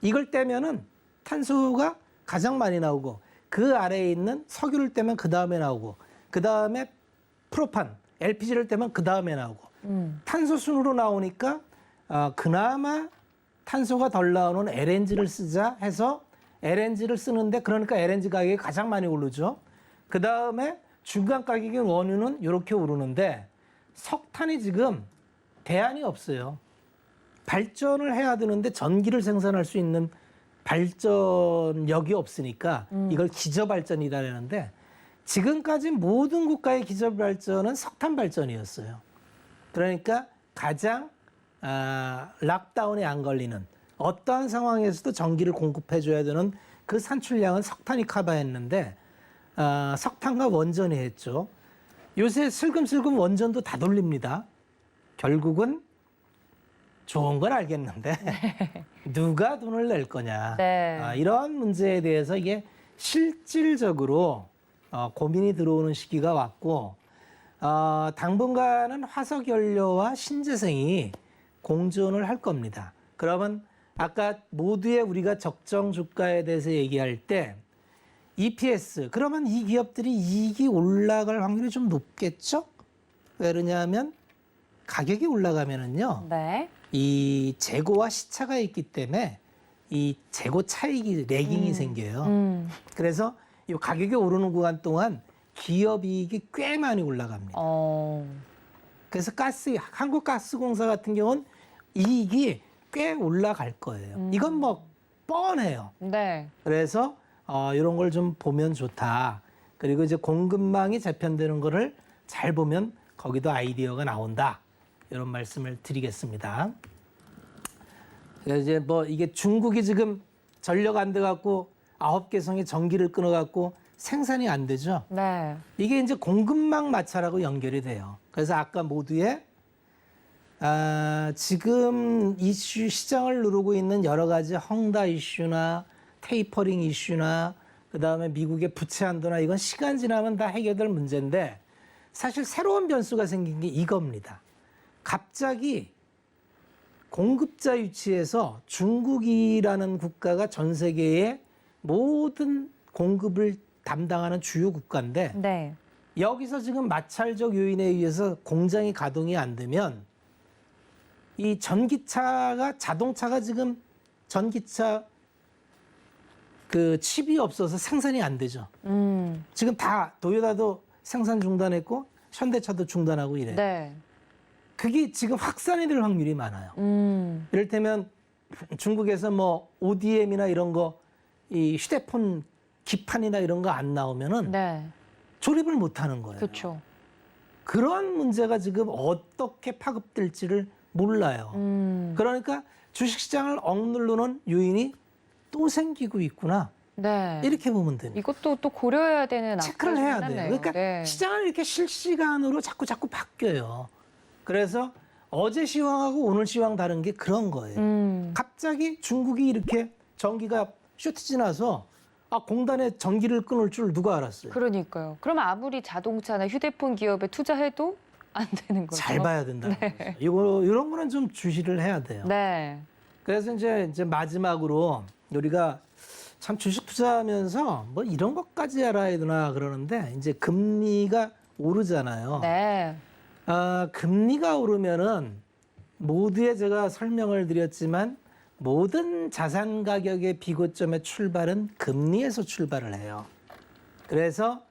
이걸 떼면은 탄소가 가장 많이 나오고 그 아래에 있는 석유를 떼면 그 다음에 나오고 그 다음에 프로판, LPG를 떼면 그 다음에 나오고 탄소 순으로 나오니까 그나마 탄소가 덜 나오는 LNG를 쓰자 해서 LNG를 쓰는데 그러니까 LNG 가격이 가장 많이 오르죠. 그 다음에 중간 가격인 원유는 이렇게 오르는데 석탄이 지금 대안이 없어요. 발전을 해야 되는데 전기를 생산할 수 있는 발전력이 없으니까 이걸 기저발전이라는데 지금까지 모든 국가의 기저발전은 석탄 발전이었어요. 그러니까 가장 락다운에 안 걸리는 어떠한 상황에서도 전기를 공급해줘야 되는 그 산출량은 석탄이 커버했는데 석탄과 원전이 했죠. 요새 슬금슬금 원전도 다 돌립니다. 결국은 좋은 건 알겠는데 누가 돈을 낼 거냐. 네. 이런 문제에 대해서 이게 실질적으로 고민이 들어오는 시기가 왔고 당분간은 화석연료와 신재생이 공존을 할 겁니다. 그러면 아까 모두의 우리가 적정 주가에 대해서 얘기할 때 EPS 그러면 이 기업들이 이익이 올라갈 확률이 좀 높겠죠? 왜 그러냐면 가격이 올라가면은요. 네. 이 재고와 시차가 있기 때문에 이 재고 차익이 레깅이 생겨요. 그래서 이 가격이 오르는 구간 동안 기업 이익이 꽤 많이 올라갑니다. 그래서 한국가스공사 같은 경우는 이익이 꽤 올라갈 거예요. 이건 뭐 뻔해요. 네. 그래서 이런 걸 좀 보면 좋다. 그리고 이제 공급망이 재편되는 거를 잘 보면 거기도 아이디어가 나온다. 이런 말씀을 드리겠습니다. 이제 뭐 이게 중국이 지금 전력 안 돼 갖고 9개성의 전기를 끊어 갖고 생산이 안 되죠. 네. 이게 이제 공급망 마찰하고 연결이 돼요. 그래서 아까 모두에 지금 이슈 시장을 누르고 있는 여러 가지 헝다 이슈나 테이퍼링 이슈나 그다음에 미국의 부채 한도나 이건 시간 지나면 다 해결될 문제인데 사실 새로운 변수가 생긴 게 이겁니다. 갑자기 공급자 위치에서 중국이라는 국가가 전 세계의 모든 공급을 담당하는 주요 국가인데 네. 여기서 지금 마찰적 요인에 의해서 공장이 가동이 안 되면 이 자동차가 지금 전기차 그 칩이 없어서 생산이 안 되죠. 지금 다 도요타도 생산 중단했고 현대차도 중단하고 이래요. 네. 그게 지금 확산이 될 확률이 많아요. 이를테면 중국에서 뭐 ODM이나 이런 거, 이 휴대폰 기판이나 이런 거 안 나오면은 네. 조립을 못 하는 거예요. 그렇죠. 그런 문제가 지금 어떻게 파급될지를 몰라요. 그러니까 주식시장을 억누르는 요인이 또 생기고 있구나. 네. 이렇게 보면 됩니다. 이것도 또 고려해야 되는 체크를 해야 앞부분이 돼요. 있네요. 그러니까 네. 시장은 이렇게 실시간으로 자꾸 바뀌어요. 그래서 어제 시황하고 오늘 시황 다른 게 그런 거예요. 갑자기 중국이 이렇게 전기가 쇼티지 나서 공단에 전기를 끊을 줄 누가 알았어요? 그러니까요. 그럼 아무리 자동차나 휴대폰 기업에 투자해도 안 되는 거죠. 잘 봐야 된다는 거죠. 이런 거는 좀 주시를 해야 돼요. 네. 그래서 이제 마지막으로 우리가 참 주식 투자하면서 뭐 이런 것까지 알아야 되나 그러는데 이제 금리가 오르잖아요. 네. 금리가 오르면은 모두에 제가 설명을 드렸지만 모든 자산 가격의 비고점의 출발은 금리에서 출발을 해요. 그래서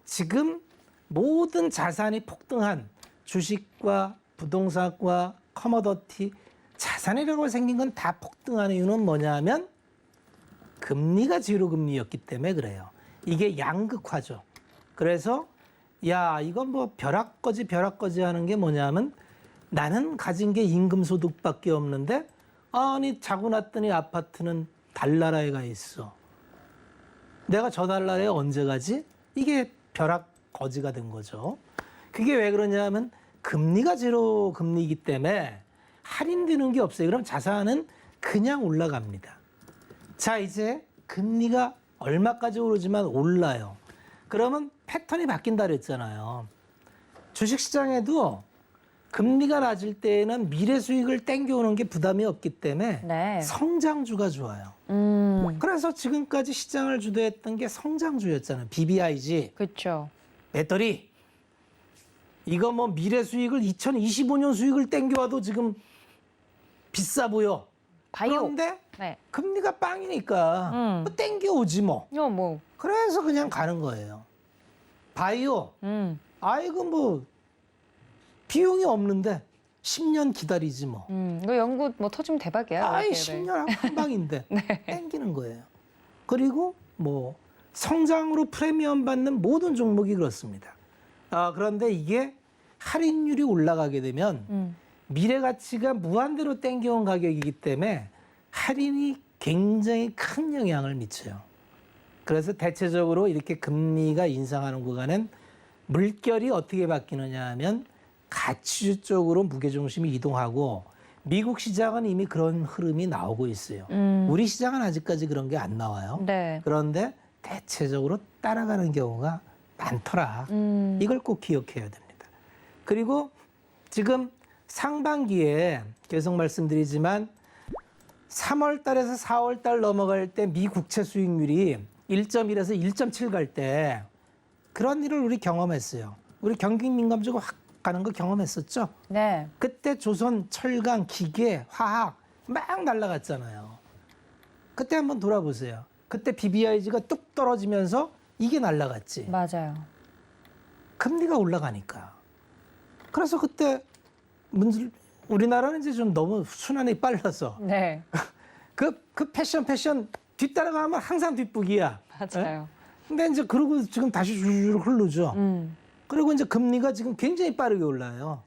지금 모든 자산이 폭등한 주식과 부동산과 커머더티 자산이라고 생긴 건 다 폭등하는 이유는 뭐냐 하면 금리가 제로금리였기 때문에 그래요. 이게 양극화죠. 그래서 야, 이건 뭐 벼락거지 하는 게 뭐냐면 나는 가진 게 임금소득밖에 없는데 아니 자고 났더니 아파트는 달나라에 가 있어. 내가 저 달나라에 언제 가지? 이게 벼락거지가 된 거죠. 그게 왜 그러냐면 금리가 제로금리이기 때문에 할인되는 게 없어요. 그럼 자산은 그냥 올라갑니다. 자, 이제 금리가 얼마까지 오르지만 올라요. 그러면 패턴이 바뀐다 그랬잖아요. 주식시장에도 금리가 낮을 때에는 미래 수익을 땡겨오는 게 부담이 없기 때문에 네. 성장주가 좋아요. 그래서 지금까지 시장을 주도했던 게 성장주였잖아요. BBIG, 그렇죠. 배터리. 이거 뭐 미래 수익을 2025년 수익을 땡겨와도 지금 비싸 보여. 바이오. 그런데 네. 금리가 빵이니까 뭐 땡겨오지 뭐. 뭐. 그래서 그냥 가는 거예요. 바이오. 아이고 뭐 비용이 없는데 10년 기다리지 뭐. 이거 연구 뭐 터지면 대박이야. 아이 이렇게. 10년 한 방인데 네. 땡기는 거예요. 그리고 뭐 성장으로 프리미엄 받는 모든 종목이 그렇습니다. 그런데 이게 할인율이 올라가게 되면 미래 가치가 무한대로 땡겨온 가격이기 때문에 할인이 굉장히 큰 영향을 미쳐요. 그래서 대체적으로 이렇게 금리가 인상하는 구간은 물결이 어떻게 바뀌느냐 하면 가치주 쪽으로 무게중심이 이동하고 미국 시장은 이미 그런 흐름이 나오고 있어요. 우리 시장은 아직까지 그런 게 안 나와요. 네. 그런데 대체적으로 따라가는 경우가 많더라. 이걸 꼭 기억해야 됩니다. 그리고 지금 상반기에 계속 말씀드리지만 3월 달에서 4월 달 넘어갈 때 미 국채 수익률이 1.1에서 1.7 갈 때 그런 일을 우리 경험했어요. 우리 경기 민감주가 확 가는 거 경험했었죠. 네. 그때 조선, 철강, 기계, 화학 막 날아갔잖아요. 그때 한번 돌아보세요. 그때 BBIG가 뚝 떨어지면서 이게 날아갔지. 맞아요. 금리가 올라가니까. 그래서 그때 우리나라는 이제 좀 너무 순환이 빨라서 네. 그 패션 뒤따라가면 항상 뒷북이야. 맞아요. 근데 이제 그러고 지금 다시 주르르 흐르죠. 그리고 이제 금리가 지금 굉장히 빠르게 올라요.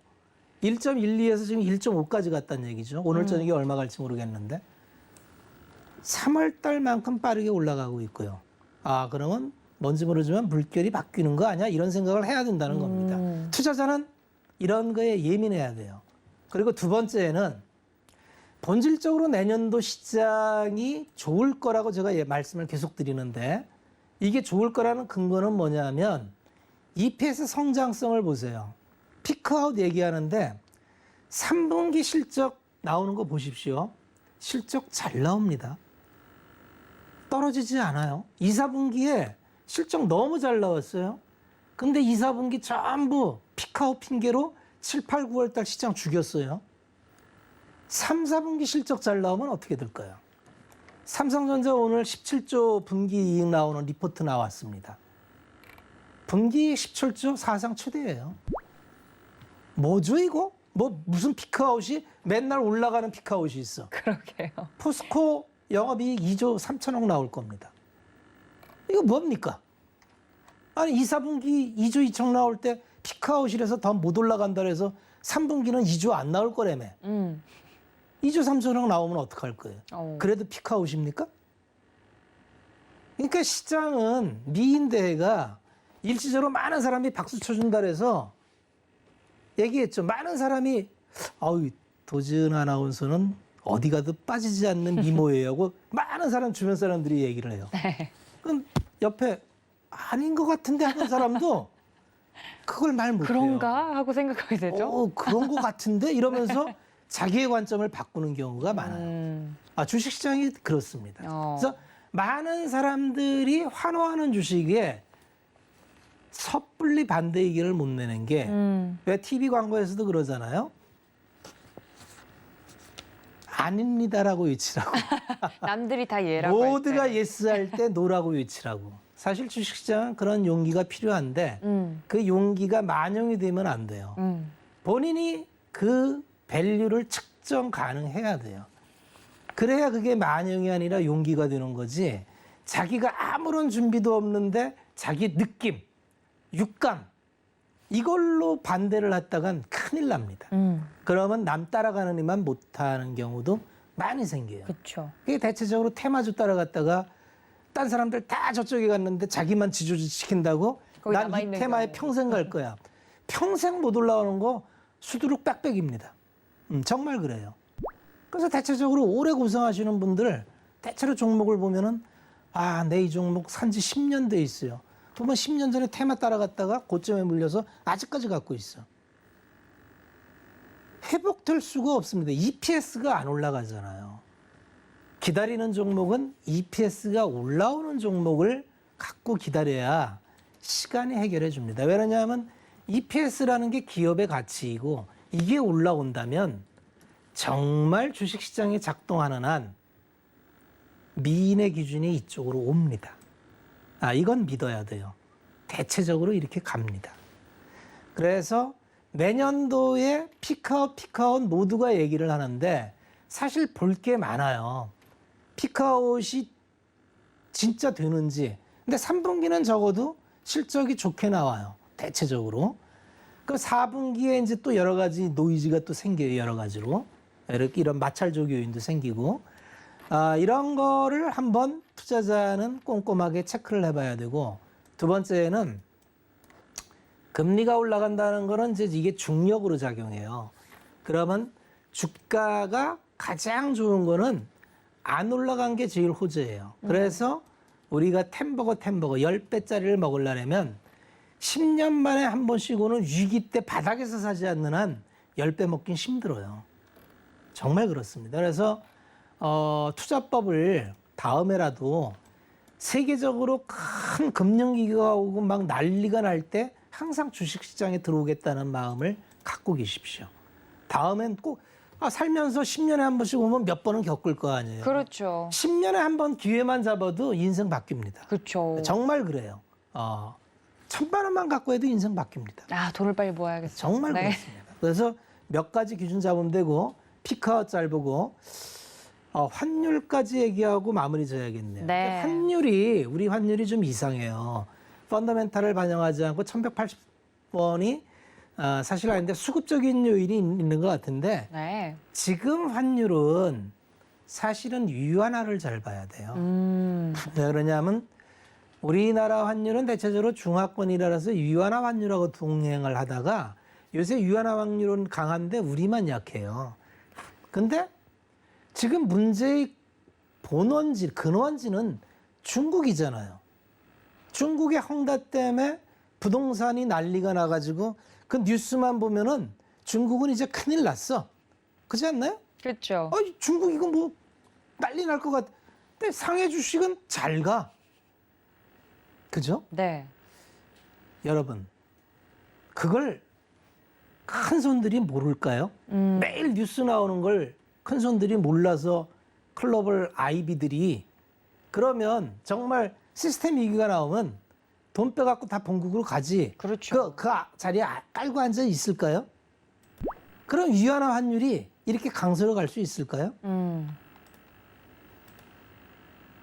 1.12에서 지금 1.5까지 갔다는 얘기죠. 오늘 저녁에 얼마 갈지 모르겠는데. 3월 달만큼 빠르게 올라가고 있고요. 그러면 뭔지 모르지만 물결이 바뀌는 거 아니야? 이런 생각을 해야 된다는 겁니다. 투자자는 이런 거에 예민해야 돼요. 그리고 두 번째는 본질적으로 내년도 시장이 좋을 거라고 제가 말씀을 계속 드리는데 이게 좋을 거라는 근거는 뭐냐면 EPS 성장성을 보세요. 피크아웃 얘기하는데 3분기 실적 나오는 거 보십시오. 실적 잘 나옵니다. 떨어지지 않아요. 2, 4분기에 실적 너무 잘 나왔어요. 근데 2, 4분기 전부 피크아웃 핑계로 7, 8, 9월 달 시장 죽였어요. 3, 4분기 실적 잘 나오면 어떻게 될까요? 삼성전자 오늘 17조 분기 이익 나오는 리포트 나왔습니다. 분기 17조 사상 최대예요. 뭐죠 이거? 뭐 무슨 피크아웃이 맨날 올라가는 피크아웃이 있어. 그러게요. 포스코 영업이익 2조 3천억 나올 겁니다. 이거 뭡니까? 아니 2, 4분기 2조 2천 나올 때 피크아웃이라서 더 못 올라간다 해서 3분기는 2조 안 나올 거라며. 2조 3천억 나오면 어떡할 거예요? 그래도 피크아웃입니까? 그러니까 시장은 미인대회가 일시적으로 많은 사람이 박수 쳐준다 해서 얘기했죠. 많은 사람이 도지은 아나운서는 어디 가도 빠지지 않는 미모예요 하고 많은 사람 주변 사람들이 얘기를 해요. 네. 그럼 옆에 아닌 것 같은데 하는 사람도 그걸 말 못해요. 그런가 하고 생각하게 되죠. 그런 것 같은데 이러면서 자기의 관점을 바꾸는 경우가 많아요. 주식시장이 그렇습니다. 그래서 많은 사람들이 환호하는 주식에 섣불리 반대 의견을 못 내는 게 왜 TV 광고에서도 그러잖아요. 아닙니다라고 외치라고. 남들이 다 예라고 모두가 할 때. 예스 할 때 노라고 외치라고. 사실 주식시장은 그런 용기가 필요한데 그 용기가 만용이 되면 안 돼요. 본인이 그 밸류를 측정 가능해야 돼요. 그래야 그게 만영이 아니라 용기가 되는 거지. 자기가 아무런 준비도 없는데 자기 느낌, 육감 이걸로 반대를 했다간 큰일 납니다. 그러면 남 따라가는 이만 못하는 경우도 많이 생겨요. 그렇죠. 그게 대체적으로 테마주 따라갔다가 딴 사람들 다 저쪽에 갔는데 자기만 지조지 시킨다고 거기 난 이 남아있는 테마에 경우. 평생 갈 거야. 평생 못 올라오는 거 수두룩 빽빽입니다. 정말 그래요. 그래서 대체적으로 오래 고생하시는 분들 대체로 종목을 보면은 아, 내 이 종목 산지 10년 돼 있어요. 보면 10년 전에 테마 따라갔다가 고점에 물려서 아직까지 갖고 있어. 회복될 수가 없습니다. EPS가 안 올라가잖아요. 기다리는 종목은 EPS가 올라오는 종목을 갖고 기다려야 시간이 해결해 줍니다. 왜냐하면 EPS라는 게 기업의 가치이고 이게 올라온다면 정말 주식시장이 작동하는 한 미인의 기준이 이쪽으로 옵니다. 아, 이건 믿어야 돼요. 대체적으로 이렇게 갑니다. 그래서 내년도에 피크아웃 모두가 얘기를 하는데 사실 볼 게 많아요. 피크아웃이 진짜 되는지. 근데 3분기는 적어도 실적이 좋게 나와요. 대체적으로. 그럼 4분기에 이제 또 여러 가지 노이즈가 또 생겨요. 여러 가지로. 이렇게 이런 마찰적 요인도 생기고. 이런 거를 한번 투자자는 꼼꼼하게 체크를 해봐야 되고, 두 번째는 금리가 올라간다는 거는 이제 이게 중력으로 작용해요. 그러면 주가가 가장 좋은 거는 안 올라간 게 제일 호재예요. 그래서 우리가 템버거 10배짜리를 먹으려면 10년 만에 한 번씩 오는 위기 때 바닥에서 사지 않는 한 10배 먹긴 힘들어요. 정말 그렇습니다. 그래서 투자법을 다음에라도 세계적으로 큰 금융위기가 오고 막 난리가 날 때 항상 주식시장에 들어오겠다는 마음을 갖고 계십시오. 다음엔 꼭 살면서 10년에 한 번씩 오면 몇 번은 겪을 거 아니에요. 그렇죠. 10년에 한 번 기회만 잡아도 인생 바뀝니다. 그렇죠. 정말 그래요. 1,000만 원만 갖고 해도 인생 바뀝니다. 아, 돈을 빨리 모아야겠어요. 정말 네. 그렇습니다. 그래서 몇 가지 기준 잡으면 되고 피크아웃 잘 보고 환율까지 얘기하고 마무리 져야겠네요. 네. 우리 환율이 좀 이상해요. 펀더멘탈을 반영하지 않고 1,180원이 사실 아닌데 수급적인 요인이 있는 것 같은데 네. 지금 환율은 사실은 위안화를 잘 봐야 돼요. 왜 그러냐면 우리나라 환율은 대체적으로 중화권이라서 위안화 환율하고 동행을 하다가 요새 위안화 환율은 강한데 우리만 약해요. 근데 지금 문제의 근원지는 중국이잖아요. 중국의 헝다 때문에 부동산이 난리가 나가지고 그 뉴스만 보면은 중국은 이제 큰일 났어. 그렇지 않나요? 그렇죠. 중국 이거 뭐 난리 날 것 같아. 근데 상해 주식은 잘 가. 그죠? 네. 여러분, 그걸 큰 손들이 모를까요? 매일 뉴스 나오는 걸 큰 손들이 몰라서 클로벌 아이비들이 그러면 정말 시스템 위기가 나오면 돈 빼갖고 다 본국으로 가지. 그렇죠. 그 자리에 깔고 앉아 있을까요? 그럼 위안화 환율이 이렇게 강세로 갈 수 있을까요?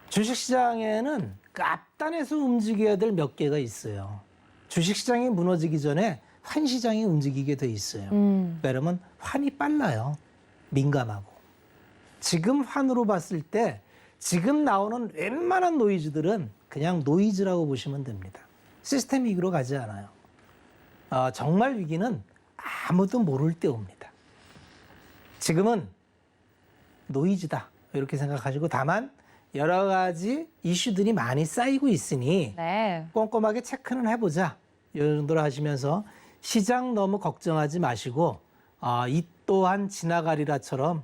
주식시장에는 그 앞단에서 움직여야 될 몇 개가 있어요. 주식시장이 무너지기 전에 환시장이 움직이게 돼 있어요. 왜냐면 환이 빨라요. 민감하고. 지금 환으로 봤을 때 지금 나오는 웬만한 노이즈들은 그냥 노이즈라고 보시면 됩니다. 시스템 위기로 가지 않아요. 정말 위기는 아무도 모를 때 옵니다. 지금은 노이즈다 이렇게 생각하시고 다만 여러 가지 이슈들이 많이 쌓이고 있으니 네. 꼼꼼하게 체크는 해보자 이 정도로 하시면서 시장 너무 걱정하지 마시고 이 또한 지나가리라처럼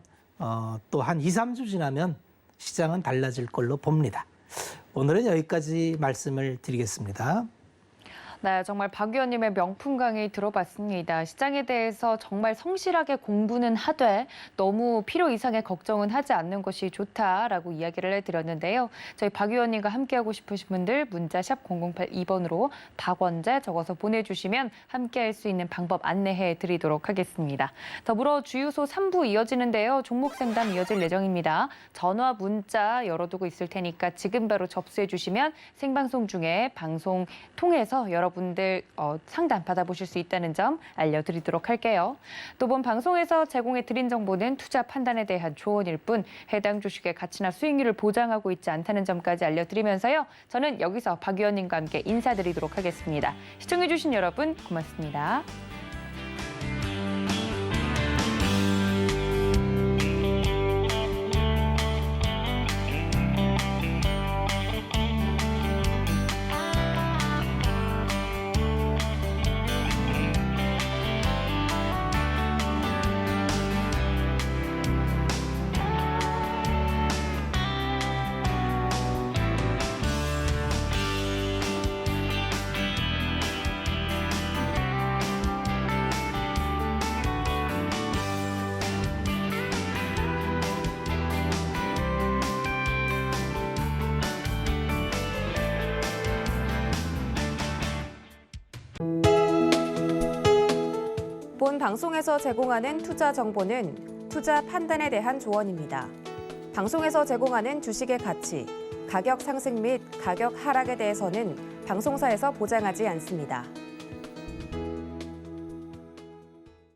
또 한 2, 3주 지나면 시장은 달라질 걸로 봅니다. 오늘은 여기까지 말씀을 드리겠습니다. 네, 정말 박 의원님의 명품 강의 들어봤습니다. 시장에 대해서 정말 성실하게 공부는 하되 너무 필요 이상의 걱정은 하지 않는 것이 좋다라고 이야기를 해드렸는데요. 저희 박 의원님과 함께하고 싶으신 분들 문자 샵 0082번으로 박원재 적어서 보내주시면 함께할 수 있는 방법 안내해 드리도록 하겠습니다. 더불어 주유소 3부 이어지는데요. 종목 상담 이어질 예정입니다. 전화, 문자 열어두고 있을 테니까 지금 바로 접수해 주시면 생방송 중에 방송 통해서 여러분들 상담 받아보실 수 있다는 점 알려드리도록 할게요. 또 본 방송에서 제공해 드린 정보는 투자 판단에 대한 조언일 뿐 해당 주식의 가치나 수익률을 보장하고 있지 않다는 점까지 알려드리면서요. 저는 여기서 박 의원님과 함께 인사드리도록 하겠습니다. 시청해 주신 여러분 고맙습니다. 본 방송에서 제공하는 투자 정보는 투자 판단에 대한 조언입니다. 방송에서 제공하는 주식의 가치, 가격 상승 및 가격 하락에 대해서는 방송사에서 보장하지 않습니다.